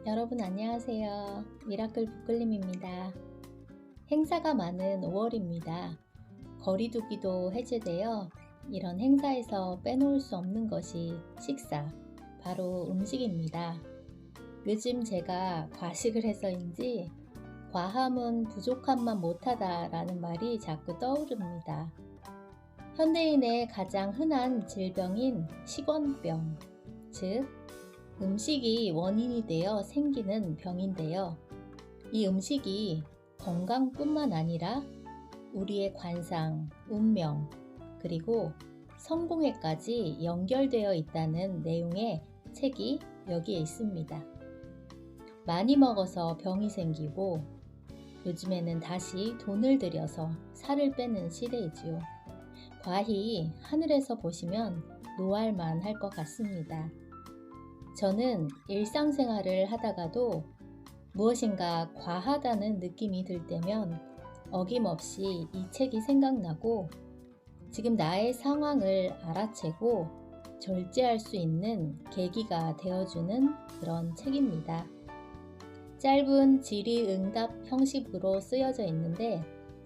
여러분 안녕하세요. 미라클 북클림입니다. 행사가 많은 5월입니다. 거리두기도 해제되어 이런 행사에서 빼놓을 수 없는 것이 식사, 바로 음식입니다. 요즘 제가 과식을 해서인지 과함은 부족함만 못하다라는 말이 자꾸 떠오릅니다. 현대인의 가장 흔한 질병인 식원병, 즉 음식이 원인이 되어 생기는 병인데요. 이 음식이 건강뿐만 아니라 우리의 관상, 운명, 그리고 성공에까지 연결되어 있다는 내용의 책이 여기에 있습니다. 많이 먹어서 병이 생기고 요즘에는 다시 돈을 들여서 살을 빼는 시대이지요. 과히 하늘에서 보시면 노할만 할 것 같습니다. 저는 일상생활을 하다가도 무엇인가 과하다는 느낌이 들 때면 어김없이 이 책이 생각나고 지금 나의 상황을 알아채고 절제할 수 있는 계기가 되어주는 그런 책입니다. 짧은 질의응답 형식으로 쓰여져 있는데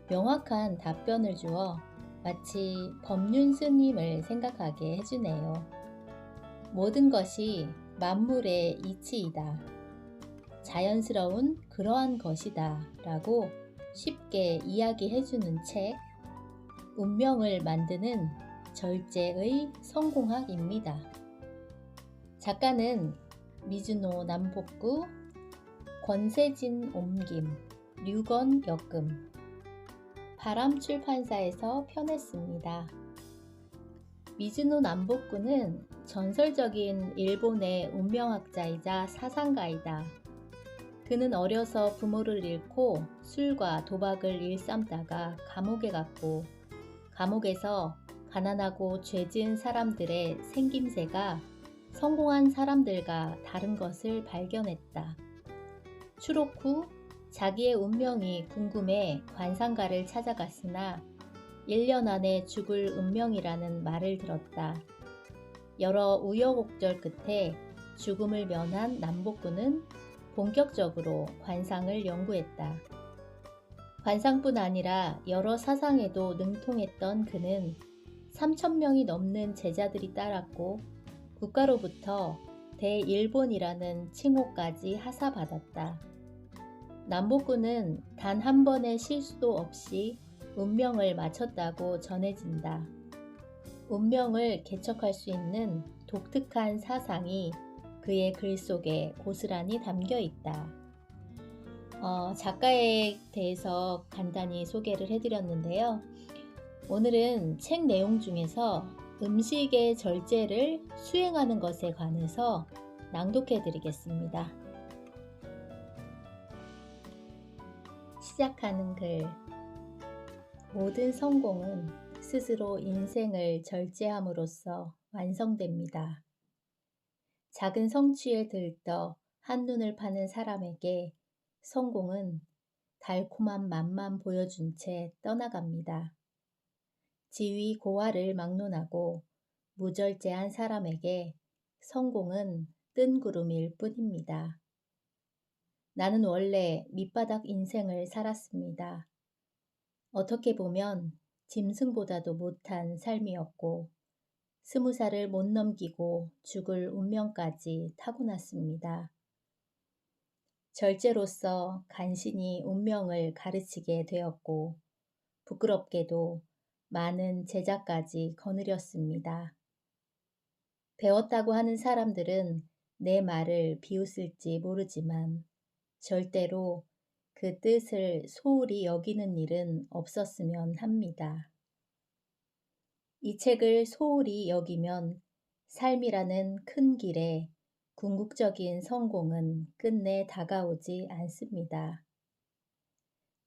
명확한 답변을 주어 마치 법륜 스님을 생각하게 해주네요. 모든 것이 만물의 이치이다. 자연스러운 그러한 것이다 라고 쉽게 이야기해주는 책, 운명을 만드는 절제의 성공학입니다. 작가는 미즈노 남복구, 권세진 옮김, 류건 역금, 바람출판사에서 펴냈습니다. 미즈노 남복구는 전설적인 일본의 운명학자이자 사상가이다. 그는 어려서 부모를 잃고 술과 도박을 일삼다가 감옥에 갔고 감옥에서 가난하고 죄 지은 사람들의 생김새가 성공한 사람들과 다른 것을 발견했다. 추록 후 자기의 운명이 궁금해 관상가를 찾아갔으나 1년 안에 죽을 운명이라는 말을 들었다. 여러 우여곡절 끝에 죽음을 면한 남복구는 본격적으로 관상을 연구했다. 관상뿐 아니라 여러 사상에도 능통했던 그는 3,000명이 넘는 제자들이 따랐고 국가로부터 대일본이라는 칭호까지 하사받았다. 남복구는 단 한 번의 실수도 없이 운명을 맞췄다고 전해진다. 운명을 개척할 수 있는 독특한 사상이 그의 글 속에 고스란히 담겨 있다. 작가에 대해서 간단히 소개를 해드렸는데요. 오늘은 책 내용 중에서 음식의 절제를 수행하는 것에 관해서 낭독해 드리겠습니다. 시작하는 글. 모든 성공은 스스로 인생을 절제함으로써 완성됩니다. 작은 성취에 들떠 한눈을 파는 사람에게 성공은 달콤한 맛만 보여준 채 떠나갑니다. 지위 고하를 막론하고 무절제한 사람에게 성공은 뜬구름일 뿐입니다. 나는 원래 밑바닥 인생을 살았습니다. 어떻게 보면 짐승보다도 못한 삶이었고 20살을 못 넘기고 죽을 운명까지 타고났습니다. 절제로서 간신히 운명을 가르치게 되었고 부끄럽게도 많은 제자까지 거느렸습니다. 배웠다고 하는 사람들은 내 말을 비웃을지 모르지만 절대로 그 뜻을 소홀히 여기는 일은 없었으면 합니다. 이 책을 소홀히 여기면 삶이라는 큰 길에 궁극적인 성공은 끝내 다가오지 않습니다.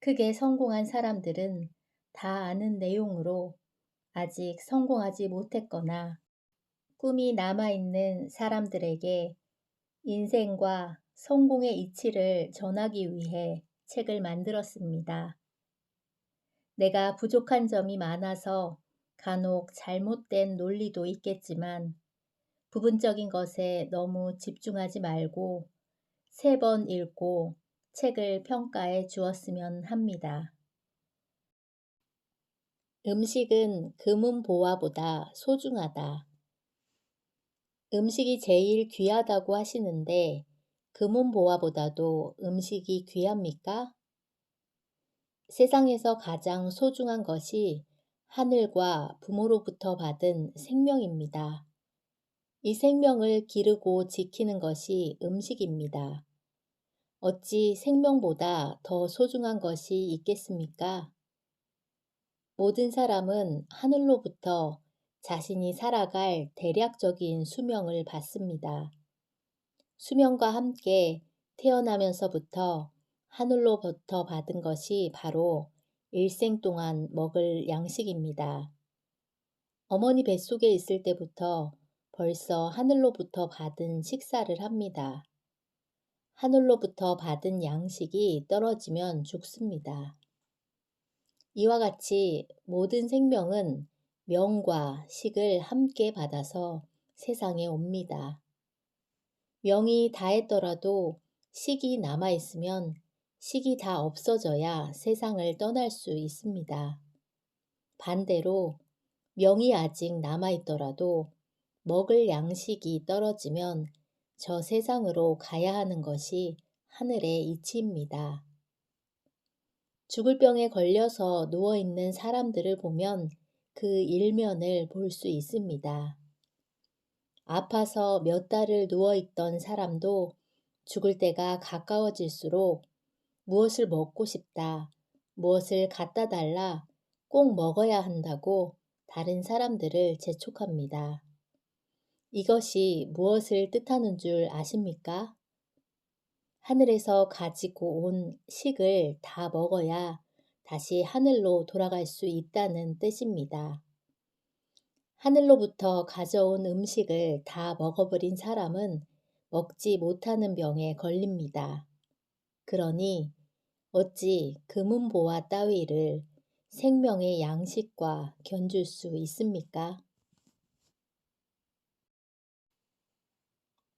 크게 성공한 사람들은 다 아는 내용으로 아직 성공하지 못했거나 꿈이 남아있는 사람들에게 인생과 성공의 이치를 전하기 위해 책을 만들었습니다. 내가 부족한 점이 많아서 간혹 잘못된 논리도 있겠지만 부분적인 것에 너무 집중하지 말고 3번 읽고 책을 평가해 주었으면 합니다. 음식은 금은보화보다 소중하다. 음식이 제일 귀하다고 하시는데 금은보화보다도 음식이 귀합니까? 세상에서 가장 소중한 것이 하늘과 부모로부터 받은 생명입니다. 이 생명을 기르고 지키는 것이 음식입니다. 어찌 생명보다 더 소중한 것이 있겠습니까? 모든 사람은 하늘로부터 자신이 살아갈 대략적인 수명을 받습니다. 수명과 함께 태어나면서부터 하늘로부터 받은 것이 바로 일생 동안 먹을 양식입니다. 어머니 뱃속에 있을 때부터 벌써 하늘로부터 받은 식사를 합니다. 하늘로부터 받은 양식이 떨어지면 죽습니다. 이와 같이 모든 생명은 명과 식을 함께 받아서 세상에 옵니다. 명이 다했더라도 식이 남아있으면 식이 다 없어져야 세상을 떠날 수 있습니다. 반대로 명이 아직 남아있더라도 먹을 양식이 떨어지면 저 세상으로 가야 하는 것이 하늘의 이치입니다. 죽을 병에 걸려서 누워있는 사람들을 보면 그 일면을 볼 수 있습니다. 아파서 몇 달을 누워있던 사람도 죽을 때가 가까워질수록 무엇을 먹고 싶다, 무엇을 갖다 달라, 꼭 먹어야 한다고 다른 사람들을 재촉합니다. 이것이 무엇을 뜻하는 줄 아십니까? 하늘에서 가지고 온 식을 다 먹어야 다시 하늘로 돌아갈 수 있다는 뜻입니다. 하늘로부터 가져온 음식을 다 먹어버린 사람은 먹지 못하는 병에 걸립니다. 그러니 어찌 금은보화 따위를 생명의 양식과 견줄 수 있습니까?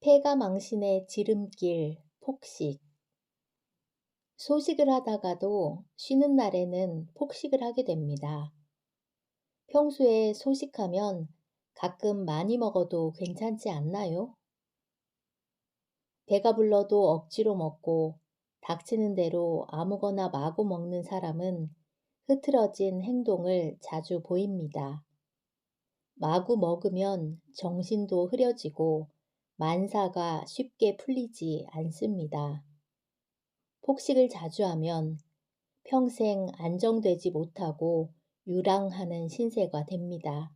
폐가망신의 지름길, 폭식. 소식을 하다가도 쉬는 날에는 폭식을 하게 됩니다. 평소에 소식하면 가끔 많이 먹어도 괜찮지 않나요? 배가 불러도 억지로 먹고 닥치는 대로 아무거나 마구 먹는 사람은 흐트러진 행동을 자주 보입니다. 마구 먹으면 정신도 흐려지고 만사가 쉽게 풀리지 않습니다. 폭식을 자주 하면 평생 안정되지 못하고 유랑하는 신세가 됩니다.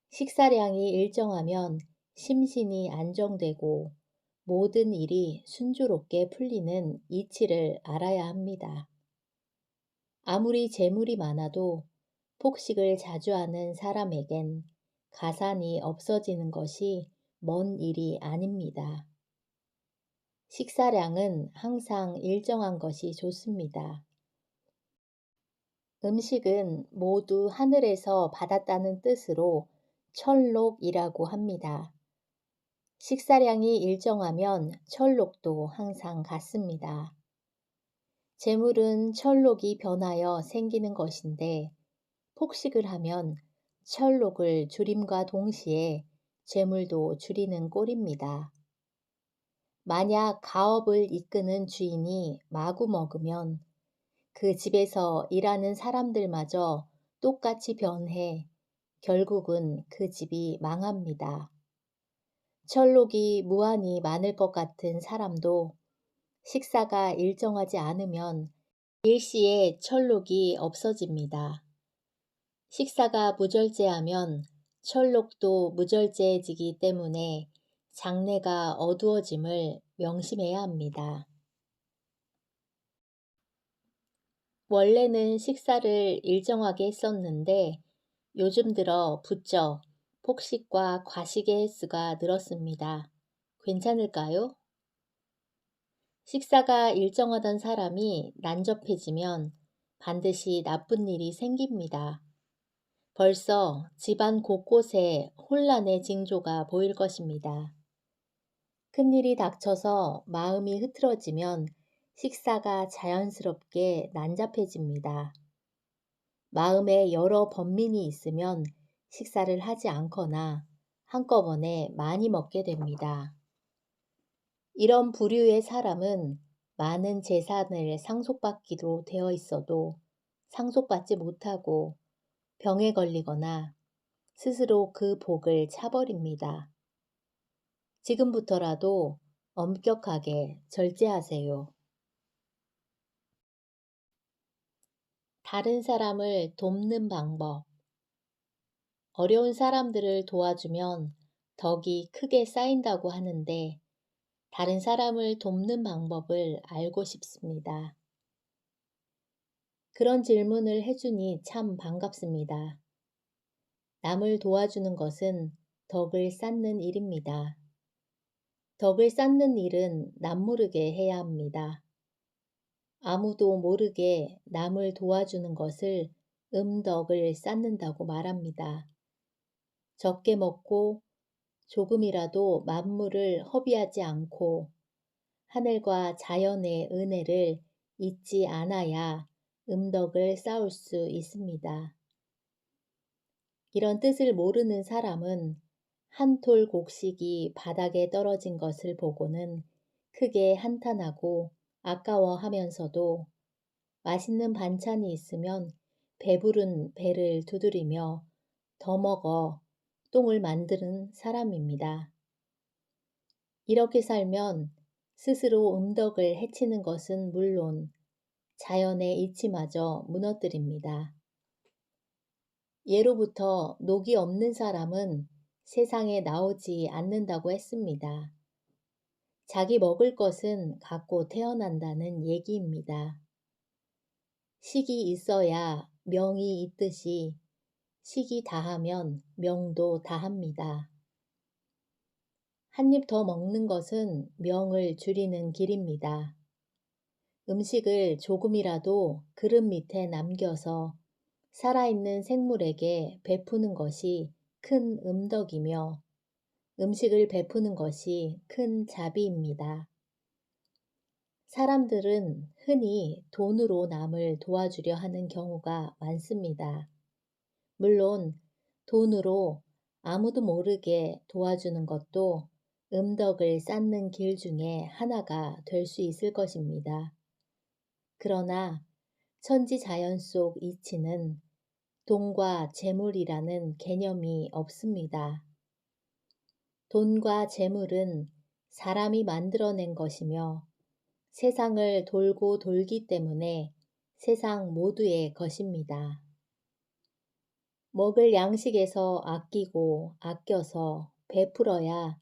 식사량이 일정하면 심신이 안정되고 모든 일이 순조롭게 풀리는 이치를 알아야 합니다. 아무리 재물이 많아도 폭식을 자주 하는 사람에겐 가산이 없어지는 것이 먼 일이 아닙니다. 식사량은 항상 일정한 것이 좋습니다. 음식은 모두 하늘에서 받았다는 뜻으로 철록이라고 합니다. 식사량이 일정하면 철록도 항상 같습니다. 재물은 철록이 변하여 생기는 것인데 폭식을 하면 철록을 줄임과 동시에 재물도 줄이는 꼴입니다. 만약 가업을 이끄는 주인이 마구 먹으면 그 집에서 일하는 사람들마저 똑같이 변해 결국은 그 집이 망합니다. 철록이 무한히 많을 것 같은 사람도 식사가 일정하지 않으면 일시에 철록이 없어집니다. 식사가 무절제하면 철록도 무절제해지기 때문에 장래가 어두워짐을 명심해야 합니다. 원래는 식사를 일정하게 했었는데 요즘 들어 부쩍 폭식과 과식의 횟수가 늘었습니다. 괜찮을까요? 식사가 일정하던 사람이 난접해지면 반드시 나쁜 일이 생깁니다. 벌써 집안 곳곳에 혼란의 징조가 보일 것입니다. 큰일이 닥쳐서 마음이 흐트러지면 식사가 자연스럽게 난잡해집니다. 마음에 여러 번민이 있으면 식사를 하지 않거나 한꺼번에 많이 먹게 됩니다. 이런 부류의 사람은 많은 재산을 상속받기로 되어 있어도 상속받지 못하고 병에 걸리거나 스스로 그 복을 차버립니다. 지금부터라도 엄격하게 절제하세요. 다른 사람을 돕는 방법. 어려운 사람들을 도와주면 덕이 크게 쌓인다고 하는데 다른 사람을 돕는 방법을 알고 싶습니다. 그런 질문을 해주니 참 반갑습니다. 남을 도와주는 것은 덕을 쌓는 일입니다. 덕을 쌓는 일은 남모르게 해야 합니다. 아무도 모르게 남을 도와주는 것을 음덕을 쌓는다고 말합니다. 적게 먹고 조금이라도 만물을 허비하지 않고 하늘과 자연의 은혜를 잊지 않아야 음덕을 쌓을 수 있습니다. 이런 뜻을 모르는 사람은 한 톨 곡식이 바닥에 떨어진 것을 보고는 크게 한탄하고 아까워하면서도 맛있는 반찬이 있으면 배부른 배를 두드리며 더 먹어 똥을 만드는 사람입니다. 이렇게 살면 스스로 음덕을 해치는 것은 물론 자연의 이치마저 무너뜨립니다. 예로부터 녹이 없는 사람은 세상에 나오지 않는다고 했습니다. 자기 먹을 것은 갖고 태어난다는 얘기입니다. 식이 있어야 명이 있듯이 식이 다하면 명도 다합니다. 한 입 더 먹는 것은 명을 줄이는 길입니다. 음식을 조금이라도 그릇 밑에 남겨서 살아있는 생물에게 베푸는 것이 큰 음덕이며 음식을 베푸는 것이 큰 자비입니다. 사람들은 흔히 돈으로 남을 도와주려 하는 경우가 많습니다. 물론 돈으로 아무도 모르게 도와주는 것도 음덕을 쌓는 길 중에 하나가 될 수 있을 것입니다. 그러나 천지자연 속 이치는 돈과 재물이라는 개념이 없습니다. 돈과 재물은 사람이 만들어낸 것이며 세상을 돌고 돌기 때문에 세상 모두의 것입니다. 먹을 양식에서 아끼고 아껴서 베풀어야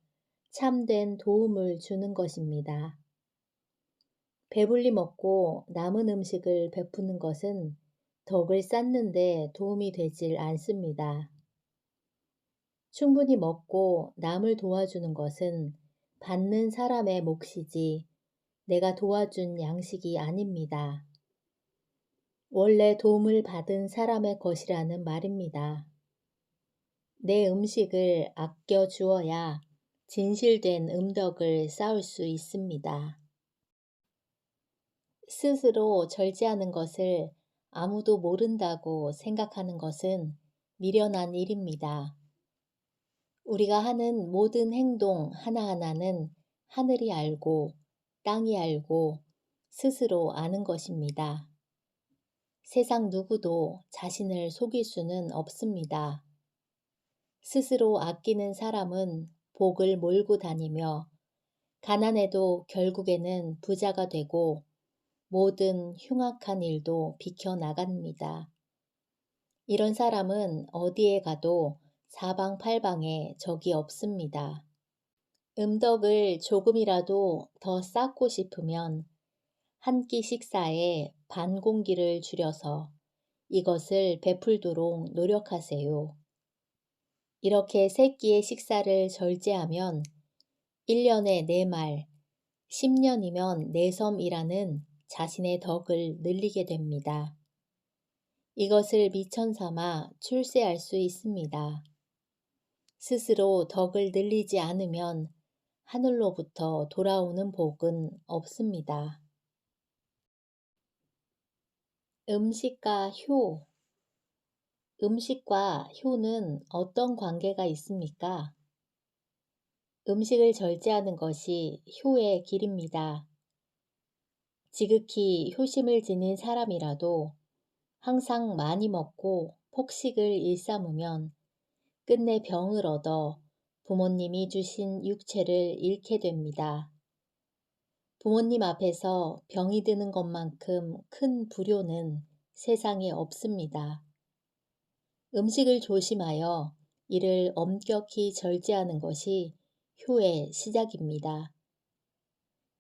참된 도움을 주는 것입니다. 배불리 먹고 남은 음식을 베푸는 것은 덕을 쌓는 데 도움이 되질 않습니다. 충분히 먹고 남을 도와주는 것은 받는 사람의 몫이지 내가 도와준 양식이 아닙니다. 원래 도움을 받은 사람의 것이라는 말입니다. 내 음식을 아껴 주어야 진실된 음덕을 쌓을 수 있습니다. 스스로 절제하는 것을 아무도 모른다고 생각하는 것은 미련한 일입니다. 우리가 하는 모든 행동 하나하나는 하늘이 알고 땅이 알고 스스로 아는 것입니다. 세상 누구도 자신을 속일 수는 없습니다. 스스로 아끼는 사람은 복을 몰고 다니며 가난해도 결국에는 부자가 되고 모든 흉악한 일도 비켜나갑니다. 이런 사람은 어디에 가도 사방팔방에 적이 없습니다. 음덕을 조금이라도 더 쌓고 싶으면 한 끼 식사에 반 공기를 줄여서 이것을 베풀도록 노력하세요. 이렇게 세 끼의 식사를 절제하면 1년에 4말, 10년이면 4섬이라는 자신의 덕을 늘리게 됩니다. 이것을 미천 삼아 출세할 수 있습니다. 스스로 덕을 늘리지 않으면 하늘로부터 돌아오는 복은 없습니다. 음식과 효. 음식과 효는 어떤 관계가 있습니까? 음식을 절제하는 것이 효의 길입니다. 지극히 효심을 지닌 사람이라도 항상 많이 먹고 폭식을 일삼으면 끝내 병을 얻어 부모님이 주신 육체를 잃게 됩니다. 부모님 앞에서 병이 드는 것만큼 큰 불효는 세상에 없습니다. 음식을 조심하여 이를 엄격히 절제하는 것이 효의 시작입니다.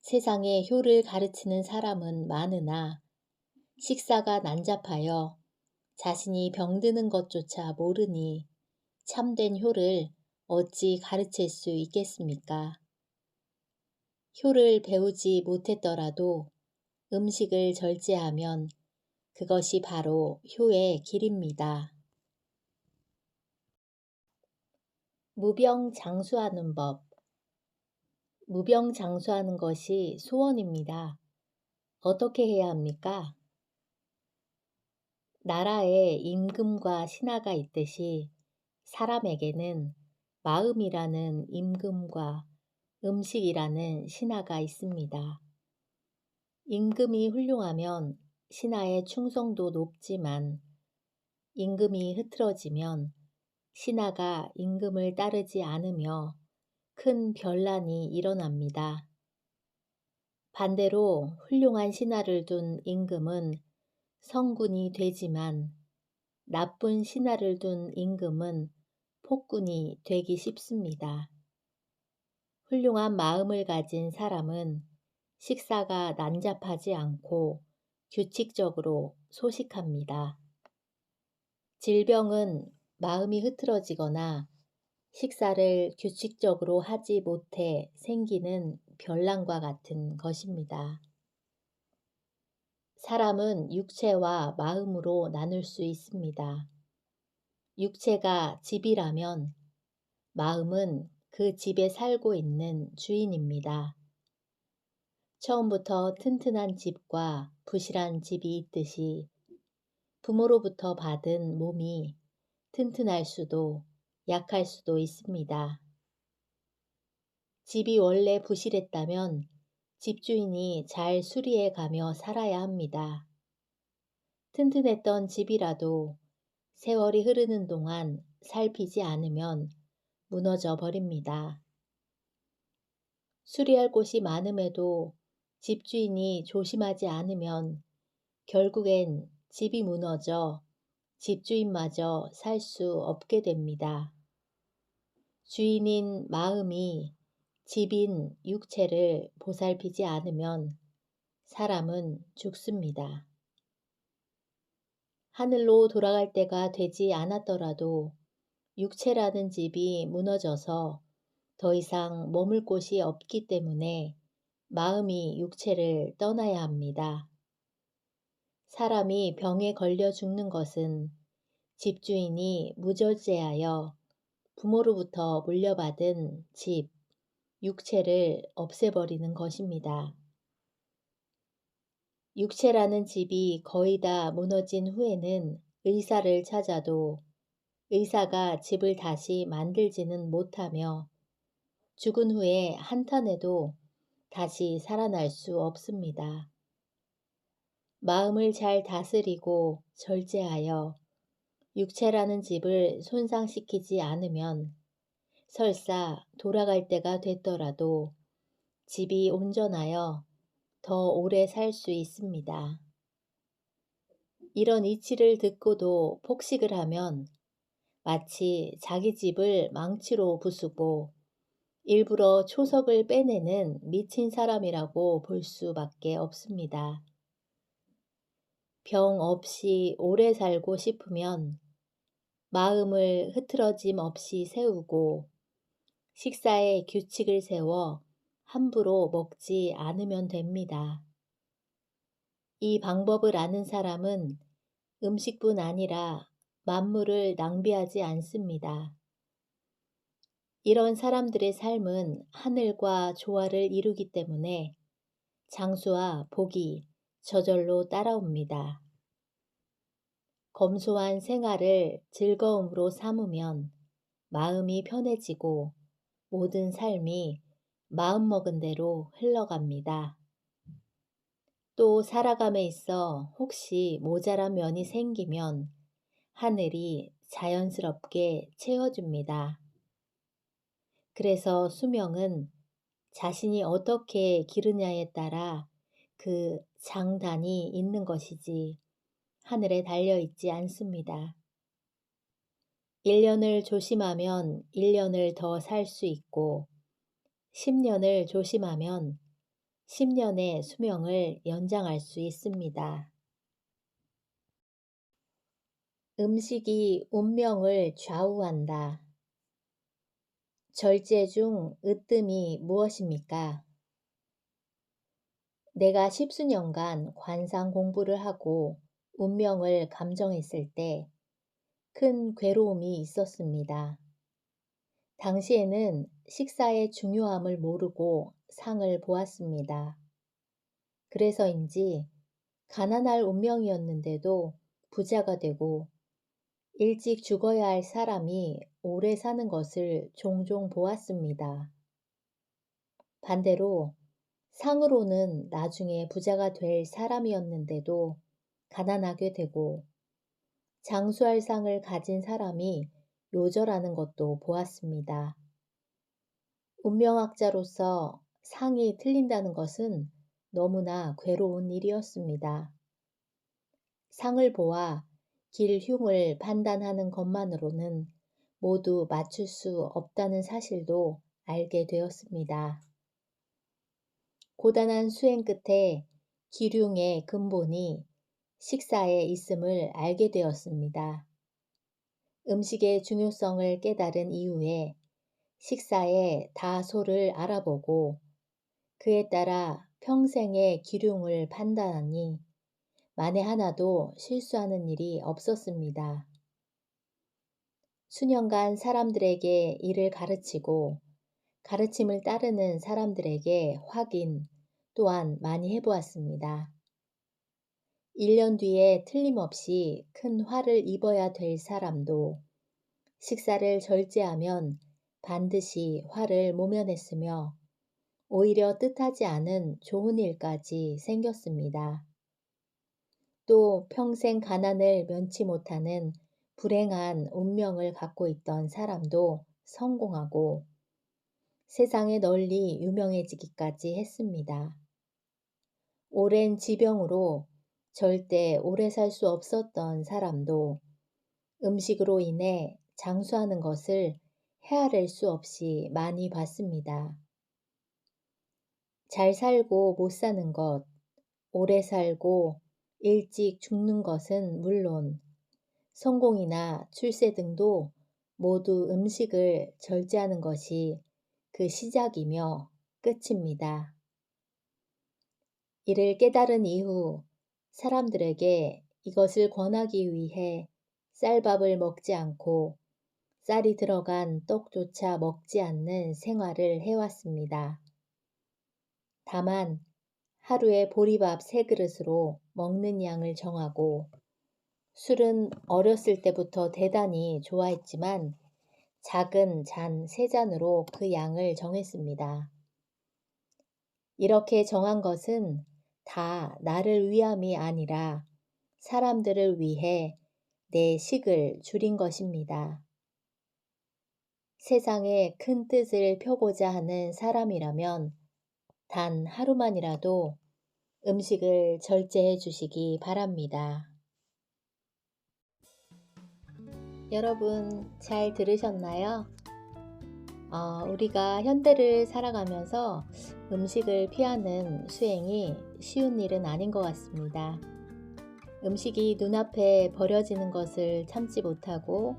세상에 효를 가르치는 사람은 많으나 식사가 난잡하여 자신이 병드는 것조차 모르니 참된 효를 어찌 가르칠 수 있겠습니까? 효를 배우지 못했더라도 음식을 절제하면 그것이 바로 효의 길입니다. 무병장수하는 법. 무병장수하는 것이 소원입니다. 어떻게 해야 합니까? 나라에 임금과 신하가 있듯이 사람에게는 마음이라는 임금과 음식이라는 신하가 있습니다. 임금이 훌륭하면 신하의 충성도 높지만 임금이 흐트러지면 신하가 임금을 따르지 않으며 큰 변란이 일어납니다. 반대로 훌륭한 신하를 둔 임금은 성군이 되지만 나쁜 신하를 둔 임금은 폭군이 되기 쉽습니다. 훌륭한 마음을 가진 사람은 식사가 난잡하지 않고 규칙적으로 소식합니다. 질병은 마음이 흐트러지거나 식사를 규칙적으로 하지 못해 생기는 변란과 같은 것입니다. 사람은 육체와 마음으로 나눌 수 있습니다. 육체가 집이라면 마음은 그 집에 살고 있는 주인입니다. 처음부터 튼튼한 집과 부실한 집이 있듯이 부모로부터 받은 몸이 튼튼할 수도 약할 수도 있습니다. 집이 원래 부실했다면 집주인이 잘 수리해 가며 살아야 합니다. 튼튼했던 집이라도 세월이 흐르는 동안 살피지 않으면 무너져 버립니다. 수리할 곳이 많음에도 집주인이 조심하지 않으면 결국엔 집이 무너져 집주인마저 살 수 없게 됩니다. 주인인 마음이 집인 육체를 보살피지 않으면 사람은 죽습니다. 하늘로 돌아갈 때가 되지 않았더라도 육체라는 집이 무너져서 더 이상 머물 곳이 없기 때문에 마음이 육체를 떠나야 합니다. 사람이 병에 걸려 죽는 것은 집주인이 무절제하여 부모로부터 물려받은 집, 육체를 없애버리는 것입니다. 육체라는 집이 거의 다 무너진 후에는 의사를 찾아도 의사가 집을 다시 만들지는 못하며 죽은 후에 한탄해도 다시 살아날 수 없습니다. 마음을 잘 다스리고 절제하여 육체라는 집을 손상시키지 않으면 설사 돌아갈 때가 됐더라도 집이 온전하여 더 오래 살 수 있습니다. 이런 이치를 듣고도 폭식을 하면 마치 자기 집을 망치로 부수고 일부러 초석을 빼내는 미친 사람이라고 볼 수밖에 없습니다. 병 없이 오래 살고 싶으면 마음을 흐트러짐 없이 세우고 식사에 규칙을 세워 함부로 먹지 않으면 됩니다. 이 방법을 아는 사람은 음식뿐 아니라 만물을 낭비하지 않습니다. 이런 사람들의 삶은 하늘과 조화를 이루기 때문에 장수와 복이 저절로 따라옵니다. 검소한 생활을 즐거움으로 삼으면 마음이 편해지고 모든 삶이 마음먹은 대로 흘러갑니다. 또 살아감에 있어 혹시 모자란 면이 생기면 하늘이 자연스럽게 채워줍니다. 그래서 수명은 자신이 어떻게 기르냐에 따라 그 장단이 있는 것이지 하늘에 달려 있지 않습니다. 1년을 조심하면 1년을 더 살 수 있고 10년을 조심하면 10년의 수명을 연장할 수 있습니다. 음식이 운명을 좌우한다. 절제 중 으뜸이 무엇입니까? 내가 십수년간 관상 공부를 하고 운명을 감정했을 때 큰 괴로움이 있었습니다. 당시에는 식사의 중요함을 모르고 상을 보았습니다. 그래서인지 가난할 운명이었는데도 부자가 되고 일찍 죽어야 할 사람이 오래 사는 것을 종종 보았습니다. 반대로 상으로는 나중에 부자가 될 사람이었는데도 가난하게 되고 장수할 상을 가진 사람이 요절하는 것도 보았습니다. 운명학자로서 상이 틀린다는 것은 너무나 괴로운 일이었습니다. 상을 보아 길흉을 판단하는 것만으로는 모두 맞출 수 없다는 사실도 알게 되었습니다. 고단한 수행 끝에 기륭의 근본이 식사에 있음을 알게 되었습니다. 음식의 중요성을 깨달은 이후에 식사의 다소를 알아보고 그에 따라 평생의 기륭을 판단하니 만에 하나도 실수하는 일이 없었습니다. 수년간 사람들에게 일을 가르치고 가르침을 따르는 사람들에게 확인 또한 많이 해보았습니다. 1년 뒤에 틀림없이 큰 화를 입어야 될 사람도 식사를 절제하면 반드시 화를 모면했으며 오히려 뜻하지 않은 좋은 일까지 생겼습니다. 또 평생 가난을 면치 못하는 불행한 운명을 갖고 있던 사람도 성공하고 세상에 널리 유명해지기까지 했습니다. 오랜 지병으로 절대 오래 살 수 없었던 사람도 음식으로 인해 장수하는 것을 헤아릴 수 없이 많이 봤습니다. 잘 살고 못 사는 것, 오래 살고 일찍 죽는 것은 물론 성공이나 출세 등도 모두 음식을 절제하는 것이 그 시작이며 끝입니다. 이를 깨달은 이후 사람들에게 이것을 권하기 위해 쌀밥을 먹지 않고 쌀이 들어간 떡조차 먹지 않는 생활을 해왔습니다. 다만 하루에 보리밥 3그릇으로 먹는 양을 정하고 술은 어렸을 때부터 대단히 좋아했지만 작은 잔 3잔으로 그 양을 정했습니다. 이렇게 정한 것은 다 나를 위함이 아니라 사람들을 위해 내 식을 줄인 것입니다. 세상에 큰 뜻을 펴고자 하는 사람이라면 단 하루만이라도 음식을 절제해 주시기 바랍니다. 여러분 잘 들으셨나요? 우리가 현대를 살아가면서 음식을 피하는 수행이 쉬운 일은 아닌 것 같습니다. 음식이 눈앞에 버려지는 것을 참지 못하고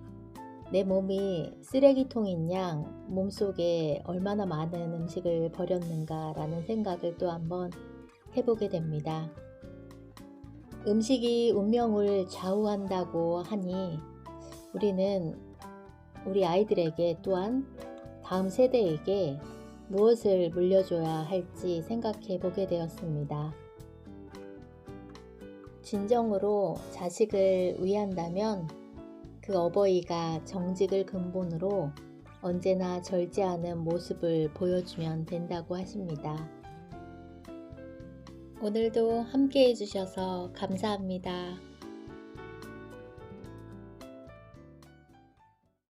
내 몸이 쓰레기통인 양 몸속에 얼마나 많은 음식을 버렸는가라는 생각을 또 한번 해보게 됩니다. 음식이 운명을 좌우한다고 하니 우리는 우리 아이들에게 또한 다음 세대에게 무엇을 물려줘야 할지 생각해 보게 되었습니다. 진정으로 자식을 위한다면 그 어버이가 정직을 근본으로 언제나 절제하는 모습을 보여주면 된다고 하십니다. 오늘도 함께 해주셔서 감사합니다.